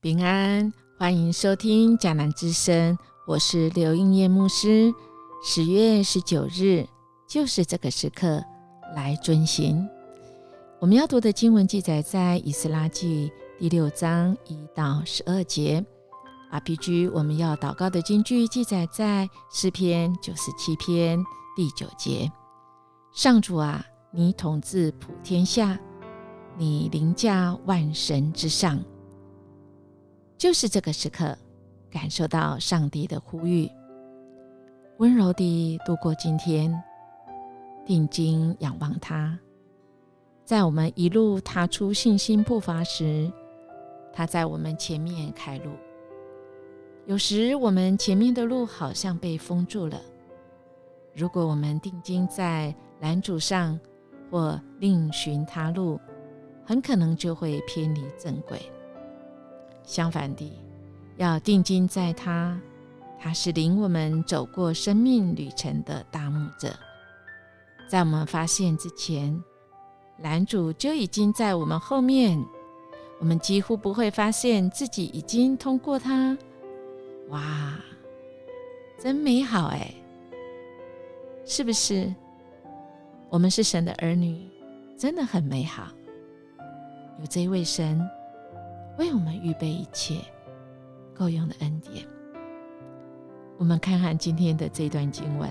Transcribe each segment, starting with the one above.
平安，欢迎收听迦南之声，我是刘应叶牧师。10月19日，就是这个时刻来遵行。我们要读的经文记载在以斯拉记第6章1到12节。RPG 我们要祷告的经句记载在诗篇97篇第9节。上主啊，你统治普天下，你凌驾万神之上。就是这个时刻，感受到上帝的呼吁，温柔地度过今天，定睛仰望他。在我们一路踏出信心步伐时，他在我们前面开路。有时我们前面的路好像被封住了，如果我们定睛在拦阻上或另寻他路，很可能就会偏离正轨。相反地，要定睛在他，他是领我们走过生命旅程的大牧者。在我们发现之前，拦阻就已经在我们后面，我们几乎不会发现自己已经通过它。哇，真美好哎！是不是？我们是神的儿女，真的很美好。有这一位神为我们预备一切够用的恩典。我们看看今天的这段经文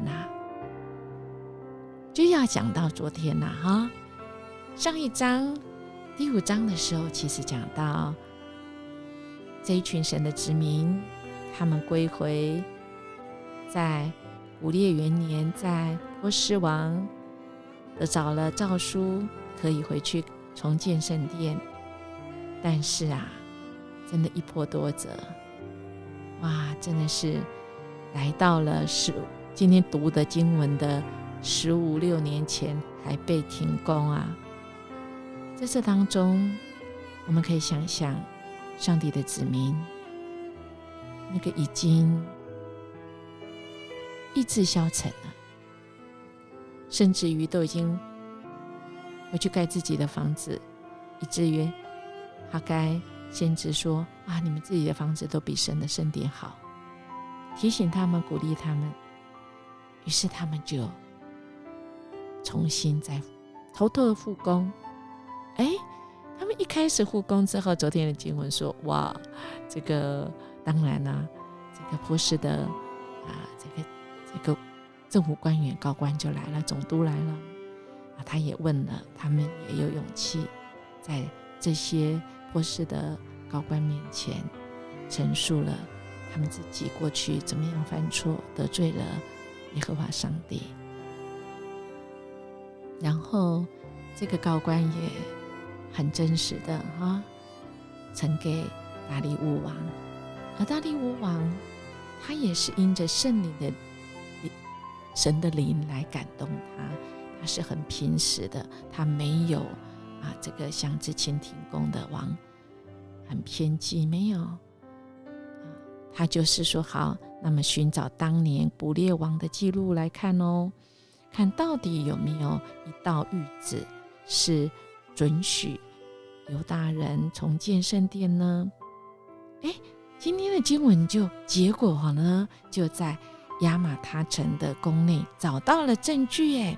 就要讲到昨天上一章第5章的时候，其实讲到这一群神的子民，他们归回，在古列元年，在波斯王得着了诏书，可以回去重建圣殿。但是真的一波多折，哇，真的是来到了今天读的经文的15、16年前还被停工在这当中，我们可以想想上帝的子民，那个已经意志消沉了，甚至于都已经回去盖自己的房子，以至于哈该先知说你们自己的房子都比神的圣殿好，提醒他们，鼓励他们。于是他们就重新再偷偷的复工。他们一开始复工之后，昨天的经文说，哇，这个当然这个波斯的这个政府官员高官就来了，总督来了他也问了，他们也有勇气在这些波斯的高官面前陈述了他们自己过去怎么样犯错，得罪了耶和华上帝。然后这个高官也很真实的呈给大利乌王，而大利乌王他也是因着圣灵的神的灵来感动他是很平实的，他没有这个像之前停工的王很偏激，没有他就是说好，那么寻找当年古列王的记录来看看到底有没有一道谕旨是准许犹大人重建圣殿呢？今天的经文结果呢，就在亚玛他城的宫内找到了证据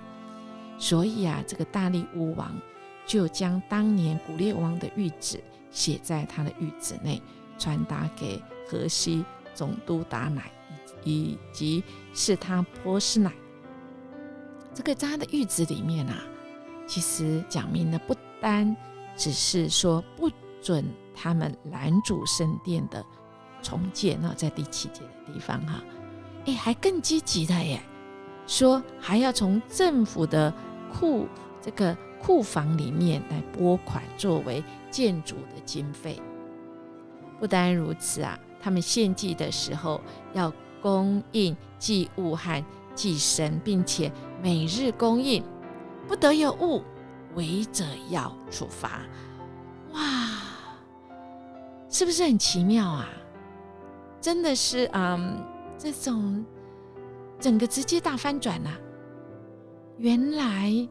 所以这个大利乌王就将当年古列王的谕旨写在他的谕旨内，传达给河西总督达乃以及示他波斯乃。这个在他的谕旨里面其实讲明了不单只是说不准他们拦阻圣殿的重建在第7节的地方还更积极的说还要从政府的这个库房里面来拨款作为建筑的经费。不单如此他们献祭的时候要供应祭物和祭牲，并且每日供应，不得有误，违者要处罚。哇，是不是很奇妙真的是这种整个直接大翻转原来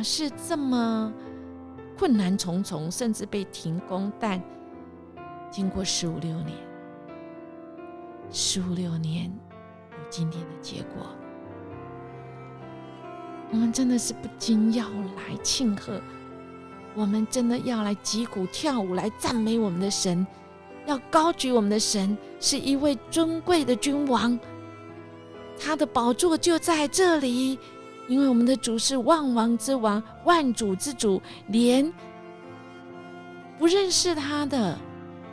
是这么困难重重，甚至被停工，但经过15、16年，15、16年有今天的结果，我们真的是不禁要来庆贺，我们真的要来击鼓跳舞，来赞美我们的神，要高举我们的神是一位尊贵的君王，他的宝座就在这里，因为我们的主是万王之王，万主之主，连不认识他的，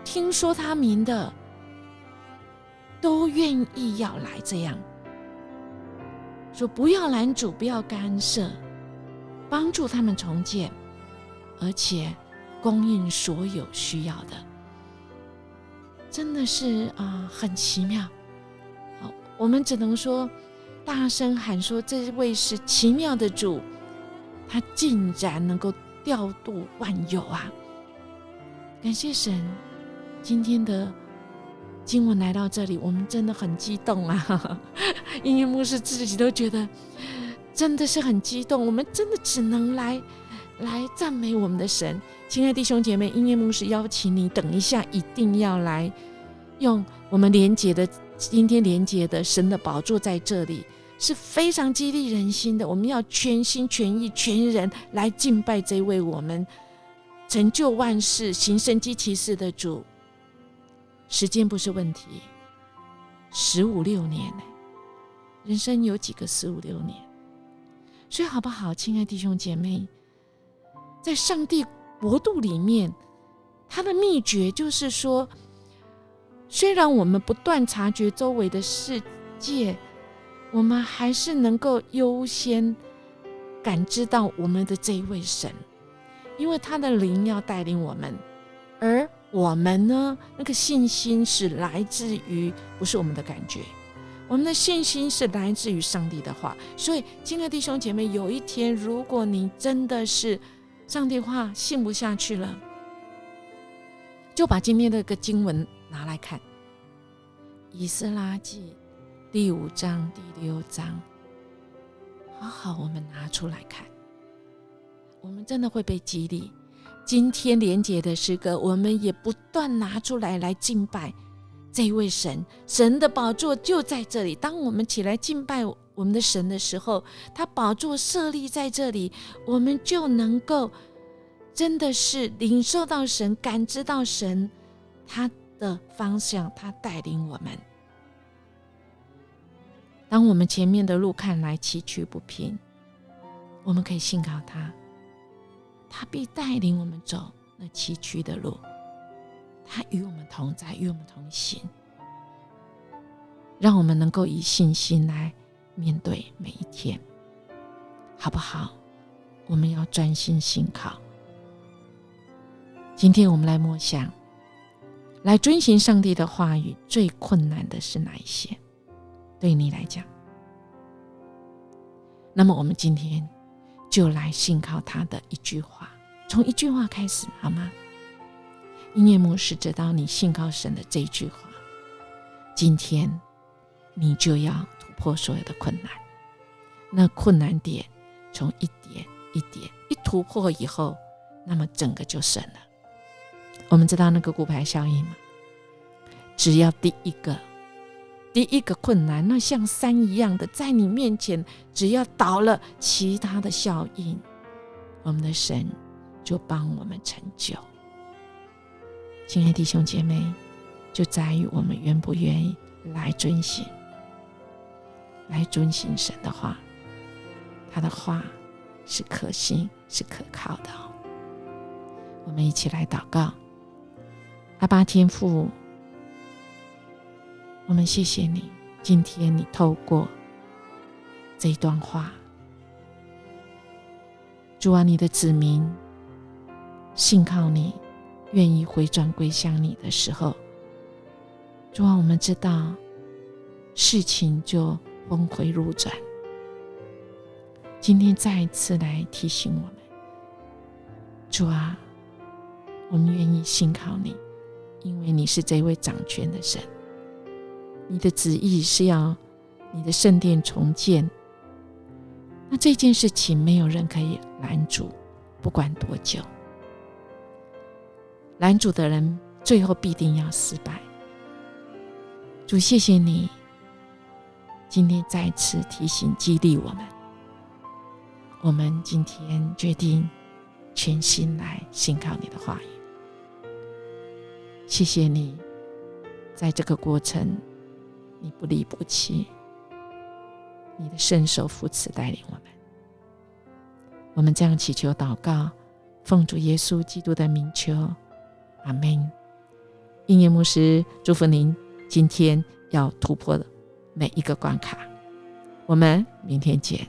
听说他名的，都愿意要来这样说，不要拦阻，不要干涉，帮助他们重建，而且供应所有需要的，真的是很奇妙。我们只能说大声喊说，这位是奇妙的主，他竟然能够调度万有啊！感谢神，今天的经文来到这里，我们真的很激动啊！音乐牧师自己都觉得真的是很激动，我们真的只能来赞美我们的神。亲爱的弟兄姐妹，音乐牧师邀请你，等一下一定要来用我们今天连结的神的宝座在这里，是非常激励人心的。我们要全心全意全人来敬拜这位我们成就万事行神迹奇事的主。时间不是问题，15、16年，人生有几个15、16年？所以好不好，亲爱弟兄姐妹，在上帝国度里面，他的秘诀就是说，虽然我们不断察觉周围的世界，我们还是能够优先感知到我们的这一位神，因为他的灵要带领我们，而我们呢，那个信心是来自于不是我们的感觉，我们的信心是来自于上帝的话。所以亲爱的弟兄姐妹，有一天如果你真的是上帝话信不下去了，就把今天的个经文拿来看，以斯拉记第5章第6章，好我们拿出来看，我们真的会被激励。今天连结的诗歌，我们也不断拿出来敬拜这位神，神的宝座就在这里。当我们起来敬拜我们的神的时候，他宝座设立在这里，我们就能够真的是领受到神，感知到神他的方向，他带领我们。当我们前面的路看来崎岖不平，我们可以信靠他，他必带领我们走那崎岖的路，他与我们同在，与我们同行，让我们能够以信心来面对每一天，好不好？我们要专心信靠。今天我们来默想，来遵行上帝的话语，最困难的是哪一些？对你来讲，那么我们今天就来信靠他的一句话，从一句话开始，好吗？音乐牧师知道你信靠神的这一句话，今天你就要突破所有的困难。那困难点从一点一点一突破以后，那么整个就省了。我们知道那个骨牌效应吗？只要第一个困难，那像山一样的在你面前，只要倒了，其他的效应，我们的神就帮我们成就。亲爱的弟兄姐妹，就在于我们愿不愿意来遵行神的话，他的话是可信是可靠的。我们一起来祷告。阿爸天父，我们谢谢你，今天你透过这一段话，主啊，你的子民信靠你，愿意回转归向你的时候，主啊，我们知道事情就峰回路转。今天再一次来提醒我们，主啊，我们愿意信靠你，因为你是这位掌权的神，你的旨意是要你的圣殿重建，那这件事情没有人可以拦阻，不管多久。拦阻的人最后必定要失败。主，谢谢你今天再次提醒激励我们，我们今天决定全心来信靠你的话语。谢谢你在这个过程你不离不弃，你的圣手扶持带领我们。我们这样祈求祷告，奉主耶稣基督的名求，阿们。音乐牧师祝福您今天要突破每一个关卡，我们明天见。